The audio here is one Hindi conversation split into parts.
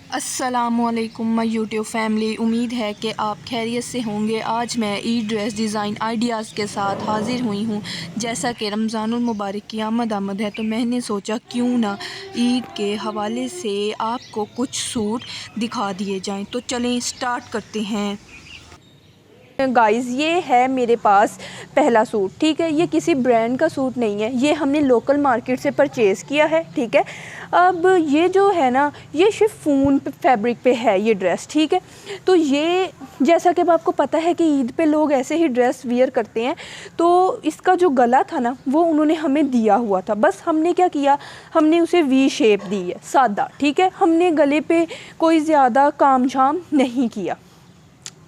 अस्सलामुअलैकुम माय यूट्यूब फैमिली। उम्मीद है कि आप खैरियत से होंगे। आज मैं ईद ड्रेस डिज़ाइन आइडियाज़ के साथ हाज़िर हुई हूँ। जैसा कि रमज़ानुल मुबारक की आमद है तो मैंने सोचा क्यों ना ईद के हवाले से आपको कुछ सूट दिखा दिए जाएं। तो चलें स्टार्ट करते हैं। गाइज़, ये है मेरे पास पहला सूट। ठीक है, ये किसी ब्रांड का सूट नहीं है, ये हमने लोकल मार्केट से परचेज़ किया है। ठीक है, अब ये जो है ना, ये शिफॉन फैब्रिक पे है ये ड्रेस। ठीक है, तो ये जैसा कि अब आपको पता है कि ईद पे लोग ऐसे ही ड्रेस वियर करते हैं, तो इसका जो गला था ना वो उन्होंने हमें दिया हुआ था। बस हमने क्या किया, हमने उसे वी शेप दी है, सादा। ठीक है, हमने गले पे कोई ज़्यादा काम झाम नहीं किया।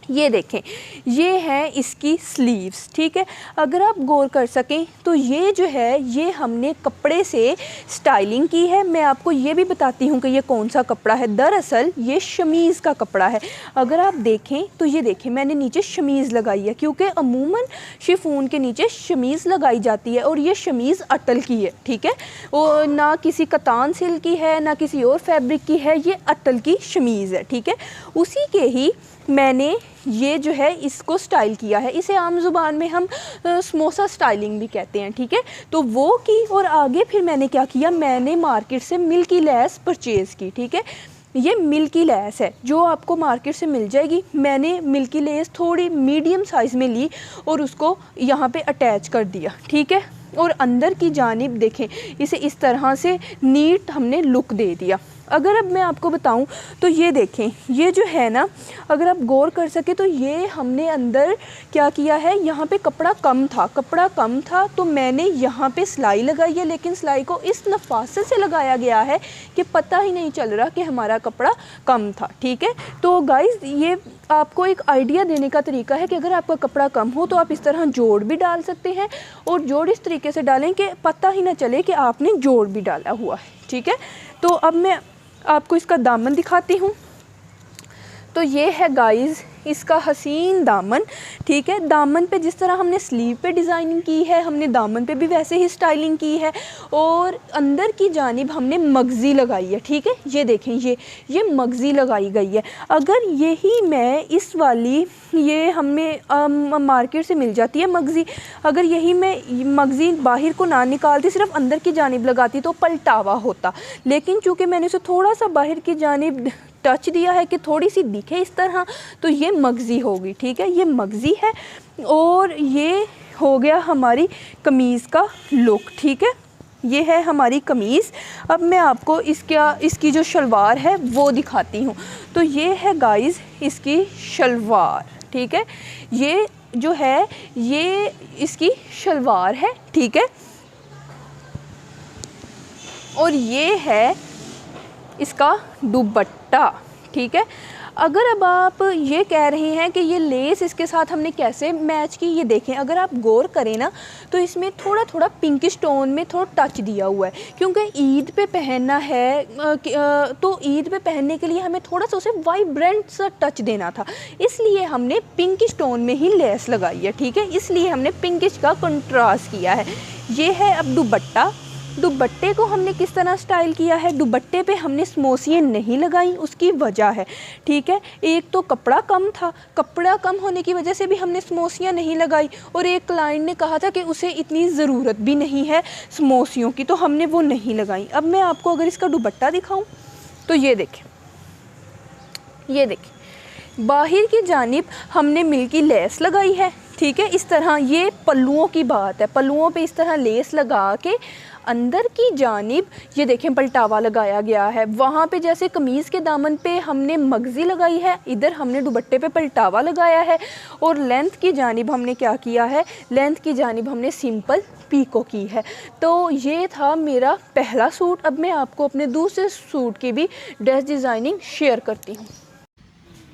ये देखें, ये है इसकी स्लीव्स। ठीक है, अगर आप गौर कर सकें तो ये जो है ये हमने कपड़े से स्टाइलिंग की है। मैं आपको ये भी बताती हूँ कि ये कौन सा कपड़ा है। दरअसल ये शमीज़ का कपड़ा है। अगर आप देखें तो ये देखें, मैंने नीचे शमीज़ लगाई है, क्योंकि अमूमन शिफॉन के नीचे शमीज़ लगाई जाती है और ये शमीज़ अटल की है। ठीक है, और ना किसी कतान सिल्क की है ना किसी और फैब्रिक की है, ये अटल की शमीज़ है। ठीक है, उसी के ही मैंने ये जो है इसको स्टाइल किया है। इसे आम ज़ुबान में हम समोसा स्टाइलिंग भी कहते हैं। ठीक है, तो वो की और आगे फिर मैंने क्या किया, मैंने मार्केट से मिल्की लेस परचेज़ की। ठीक है, ये मिल्की लेस है जो आपको मार्केट से मिल जाएगी। मैंने मिल्की लेस थोड़ी मीडियम साइज़ में ली और उसको यहाँ पे अटैच कर दिया। ठीक है, और अंदर की जानिब देखें, इसे इस तरह से नीट हमने लुक दे दिया। अगर अब मैं आपको बताऊं तो ये देखें, ये जो है ना, अगर आप गौर कर सके तो ये हमने अंदर क्या किया है, यहाँ पे कपड़ा कम था तो मैंने यहाँ पे सिलाई लगाई है, लेकिन सिलाई को इस नफासत से लगाया गया है कि पता ही नहीं चल रहा कि हमारा कपड़ा कम था। ठीक है, तो गाइज़ ये आपको एक आइडिया देने का तरीका है कि अगर आपका कपड़ा कम हो तो आप इस तरह जोड़ भी डाल सकते हैं, और जोड़ इस तरीके से डालें कि पता ही ना चले कि आपने जोड़ भी डाला हुआ है। ठीक है, तो अब मैं आपको इसका दामन दिखाती हूँ। तो ये है गाइज़ इसका हसीन दामन। ठीक है, दामन पे जिस तरह हमने स्लीव पे डिज़ाइनिंग की है, हमने दामन पे भी वैसे ही स्टाइलिंग की है, और अंदर की जानिब हमने मगज़ी लगाई है। ठीक है, ये देखें, ये मगज़ी लगाई गई है। अगर यही मैं इस वाली, ये हमें मार्केट से मिल जाती है मगज़ी, अगर यही मैं मगज़ी बाहर को ना निकालती, सिर्फ अंदर की जानिब लगाती तो पलटावा होता। लेकिन चूँकि मैंने उसे थोड़ा सा बाहर की जानिब टच दिया है कि थोड़ी सी दिखे इस तरह, तो ये मगज़ी होगी। ठीक है, ये मगज़ी है और ये हो गया हमारी कमीज़ का लुक। ठीक है, ये है हमारी कमीज़। अब मैं आपको इसकी जो शलवार है वो दिखाती हूँ। तो ये है गाइज़ इसकी शलवार। ठीक है, ये जो है ये इसकी शलवार है। ठीक है, और ये है इसका दुपट्टा। ठीक है, अगर अब आप ये कह रहे हैं कि ये लेस इसके साथ हमने कैसे मैच की, ये देखें, अगर आप गौर करें ना तो इसमें थोड़ा थोड़ा पिंकिश टोन में थोड़ा टच दिया हुआ है, क्योंकि ईद पे पहनना है, तो ईद पे पहनने के लिए हमें थोड़ा सा उसे वाइब्रेंट सा टच देना था, इसलिए हमने पिंकिश टोन में ही लेस लगाई है। ठीक है, इसलिए हमने पिंकिश का कंट्रास्ट किया है। ये है अब दुपट्टा। दुपट्टे को हमने किस तरह स्टाइल किया है, दुपट्टे पे हमने समोसियाँ नहीं लगाई, उसकी वजह है। ठीक है, एक तो कपड़ा कम था, कपड़ा कम होने की वजह से भी हमने समोसियाँ नहीं लगाई, और एक क्लाइंट ने कहा था कि उसे इतनी ज़रूरत भी नहीं है समोसियों की, तो हमने वो नहीं लगाई। अब मैं आपको अगर इसका दुपट्टा दिखाऊं तो ये देखें, बाहर की जानिब हमने मिल्की लेस लगाई है। ठीक है, इस तरह ये पल्लुओं की बात है, पल्लुओं पे इस तरह लेस लगा के अंदर की जानिब ये देखें पलटावा लगाया गया है। वहाँ पे जैसे कमीज़ के दामन पे हमने मगज़ी लगाई है, इधर हमने दुपट्टे पे पलटावा लगाया है, और लेंथ की जानिब हमने क्या किया है, लेंथ की जानिब हमने सिंपल पीको की है। तो ये था मेरा पहला सूट। अब मैं आपको अपने दूसरे सूट की भी ड्रेस डिज़ाइनिंग शेयर करती हूँ।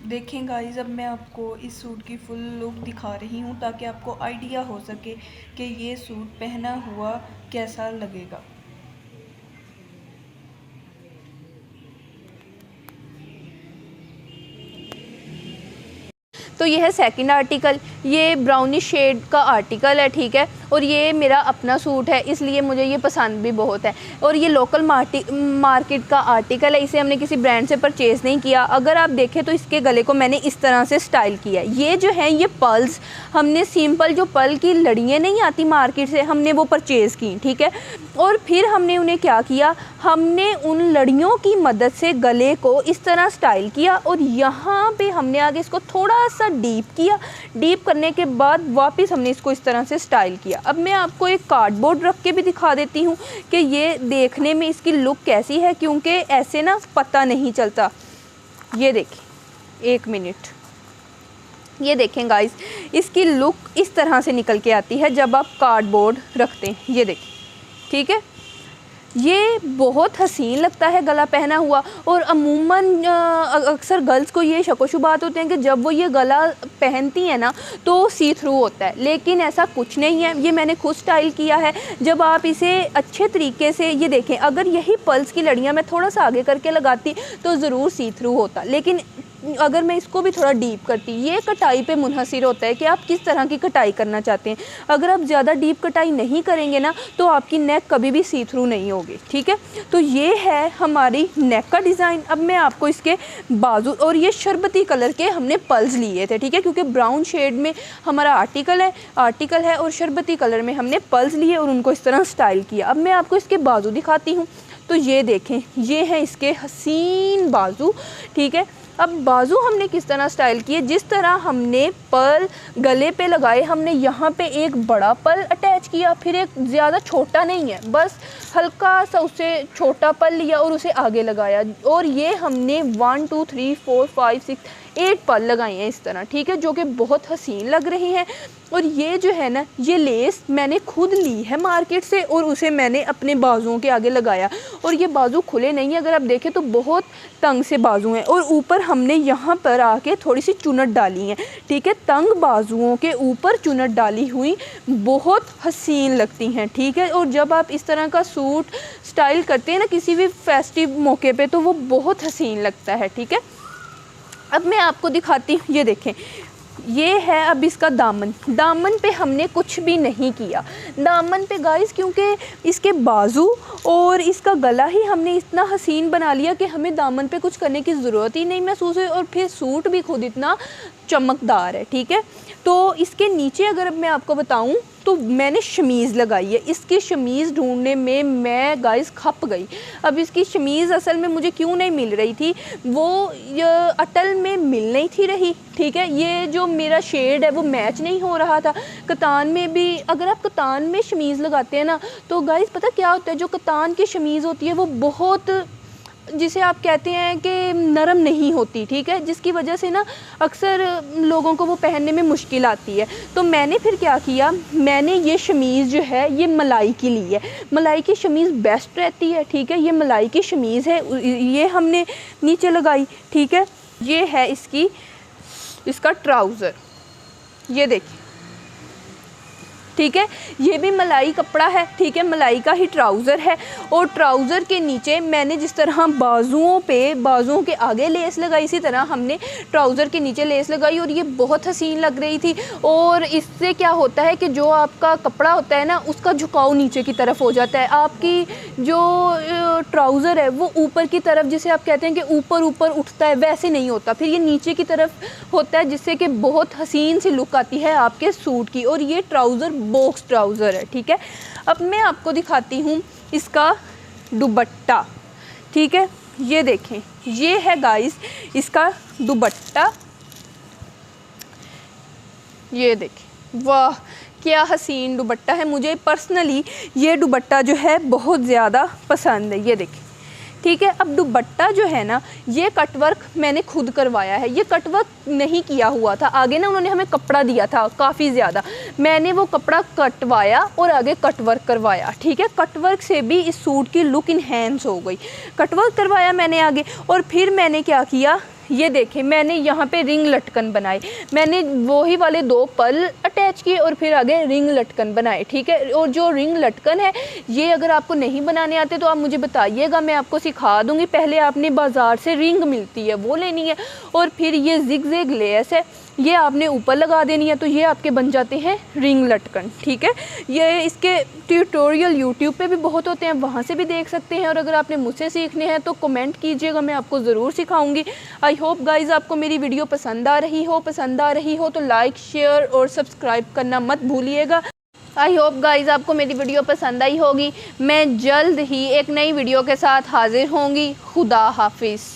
देखें गाइज़, अब मैं आपको इस सूट की फुल लुक दिखा रही हूँ ताकि आपको आइडिया हो सके कि ये सूट पहना हुआ कैसा लगेगा। तो ये है सेकंड आर्टिकल, ये ब्राउनिश शेड का आर्टिकल है। ठीक है, और ये मेरा अपना सूट है, इसलिए मुझे ये पसंद भी बहुत है। और ये लोकल मार्केट का आर्टिकल है, इसे हमने किसी ब्रांड से परचेज़ नहीं किया। अगर आप देखें तो इसके गले को मैंने इस तरह से स्टाइल किया है। ये जो है ये पर्ल्स, हमने सिंपल जो पर्ल की लड़ियाँ नहीं आती मार्केट से, हमने वो परचेज़ की, ठीक है। और फिर हमने उन्हें क्या किया, हमने उन लड़ियों की मदद से गले को इस तरह स्टाइल किया और यहाँ पे हमने आगे इसको थोड़ा सा डीप किया। डीप करने के बाद वापस हमने इसको इस तरह से स्टाइल किया। अब मैं आपको एक कार्डबोर्ड रख के भी दिखा देती हूँ कि ये देखने में इसकी लुक कैसी है, क्योंकि ऐसे ना पता नहीं चलता। ये देखिए, एक मिनट, ये देखें गाइस, इसकी लुक इस तरह से निकल के आती है जब आप कार्डबोर्ड रखते हैं। ये देखिए, ठीक है, ये बहुत हसीन लगता है गला पहना हुआ। और अमूमन अक्सर गर्ल्स को ये शक व शुबात होते हैं कि जब वो ये गला पहनती हैं ना तो सी थ्रू होता है, लेकिन ऐसा कुछ नहीं है। ये मैंने खुद स्टाइल किया है। जब आप इसे अच्छे तरीके से, ये देखें, अगर यही पर्ल्स की लड़ियाँ मैं थोड़ा सा आगे करके लगाती तो ज़रूर सी थ्रू होता, लेकिन अगर मैं इसको भी थोड़ा डीप करती, ये कटाई पे मुनहसिर होता है कि आप किस तरह की कटाई करना चाहते हैं। अगर आप ज़्यादा डीप कटाई नहीं करेंगे ना तो आपकी नेक कभी भी सी थ्रू नहीं होगी, ठीक है। तो ये है हमारी नेक का डिज़ाइन। अब मैं आपको इसके बाजू, और ये शरबती कलर के हमने पर्ल्स लिए थे, ठीक है, क्योंकि ब्राउन शेड में हमारा आर्टिकल है और शरबती कलर में हमने पर्ल्स लिए और उनको इस तरह स्टाइल किया। अब मैं आपको इसके बाजू दिखाती हूँ। तो ये देखें, ये है इसके हसीन बाजू, ठीक है। अब बाजू हमने किस तरह स्टाइल किए, जिस तरह हमने पर्ल गले पे लगाए, हमने यहाँ पे एक बड़ा पर्ल अटैच किया, फिर एक ज़्यादा छोटा नहीं है, बस हल्का सा उससे छोटा पर्ल लिया और उसे आगे लगाया। और ये हमने 1 2 3 4 5 6 8 पर्ल लगाए हैं इस तरह, ठीक है, जो कि बहुत हसीन लग रही हैं। और ये जो है ना, ये लेस मैंने खुद ली है मार्केट से और उसे मैंने अपने बाजुओं के आगे लगाया। और ये बाजू खुले नहीं है, अगर आप देखें तो बहुत तंग से बाजू हैं। और ऊपर हमने यहाँ पर आके थोड़ी सी चुनट डाली है, ठीक है, तंग बाजुओं के ऊपर चुनट डाली हुई बहुत हसीन लगती हैं, ठीक है। और जब आप इस तरह का सूट स्टाइल करते हैं ना किसी भी फेस्टिव मौके पे, तो वो बहुत हसीन लगता है, ठीक है। अब मैं आपको दिखाती हूँ, ये देखें, ये है अब इसका दामन पे हमने कुछ भी नहीं किया। दामन पे गाइस, क्योंकि इसके बाजू और इसका गला ही हमने इतना हसीन बना लिया कि हमें दामन पे कुछ करने की ज़रूरत ही नहीं महसूस हुई। और फिर सूट भी खुद इतना चमकदार है, ठीक है। तो इसके नीचे अगर मैं आपको बताऊं तो मैंने शमीज़ लगाई है। इसकी शमीज़ ढूंढने में मैं गाइस खप गई। अब इसकी शमीज़ असल में मुझे क्यों नहीं मिल रही थी, वो अटल में मिल नहीं थी रही, ठीक है। ये जो मेरा शेड है वो मैच नहीं हो रहा था। कतान में भी, अगर आप कतान में शमीज़ लगाते हैं ना तो गाइस पता क्या होता है, जो कतान की शमीज़ होती है वो बहुत, जिसे आप कहते हैं कि नरम नहीं होती, ठीक है, जिसकी वजह से ना अक्सर लोगों को वो पहनने में मुश्किल आती है। तो मैंने फिर क्या किया, मैंने ये शमीज़ जो है ये मलाई की ली है। मलाई की शमीज़ बेस्ट रहती है, ठीक है। ये मलाई की शमीज़ है, ये हमने नीचे लगाई, ठीक है। ये है इसका ट्राउज़र, ये देखिए, ठीक है, ये भी मलाई कपड़ा है, ठीक है, मलाई का ही ट्राउज़र है। और ट्राउज़र के नीचे मैंने जिस तरह बाजुओं के आगे लेस लगाई, इसी तरह हमने ट्राउज़र के नीचे लेस लगाई और ये बहुत हसीन लग रही थी। और इससे क्या होता है कि जो आपका कपड़ा होता है ना उसका झुकाव नीचे की तरफ हो जाता है। आपकी जो ट्राउज़र है वो ऊपर की तरफ, जिसे आप कहते हैं कि ऊपर ऊपर उठता है, वैसे नहीं होता, फिर ये नीचे की तरफ होता है, जिससे कि बहुत हसीन सी लुक आती है आपके सूट की। और ये ट्राउज़र बॉक्स ट्राउज़र है, ठीक है। अब मैं आपको दिखाती हूँ इसका दुपट्टा, ठीक है। ये देखें, ये है गाइस इसका दुपट्टा, ये देखें, वाह क्या हसीन दुपट्टा है। मुझे पर्सनली ये दुपट्टा जो है बहुत ज़्यादा पसंद है, ये देखें, ठीक है। अब दुपट्टा जो है ना, ये कटवर्क मैंने खुद करवाया है, ये कटवर्क नहीं किया हुआ था। आगे ना उन्होंने हमें कपड़ा दिया था काफ़ी ज़्यादा, मैंने वो कपड़ा कटवाया और आगे कटवर्क करवाया, ठीक है। कटवर्क से भी इस सूट की लुक इन्हेंस हो गई। कटवर्क करवाया मैंने आगे, और फिर मैंने क्या किया, ये देखें, मैंने यहाँ पे रिंग लटकन बनाए। मैंने वही वाले 2 पर्ल अटैच किए और फिर आगे रिंग लटकन बनाए, ठीक है। और जो रिंग लटकन है ये अगर आपको नहीं बनाने आते तो आप मुझे बताइएगा, मैं आपको सिखा दूँगी। पहले आपने बाज़ार से रिंग मिलती है वो लेनी है, और फिर ये जिग-जैग लेस है ये आपने ऊपर लगा देनी है, तो ये आपके बन जाते हैं रिंग लटकन, ठीक है। ये इसके ट्यूटोरियल यूट्यूब पे भी बहुत होते हैं, वहाँ से भी देख सकते हैं, और अगर आपने मुझसे सीखने हैं तो कमेंट कीजिएगा, मैं आपको ज़रूर सिखाऊंगी। आई होप गाइज़ आपको मेरी वीडियो पसंद आ रही हो तो लाइक शेयर और सब्सक्राइब करना मत भूलिएगा। आई होप गाइज़ आपको मेरी वीडियो पसंद आई होगी। मैं जल्द ही एक नई वीडियो के साथ हाजिर होंगी। खुदा हाफिज़।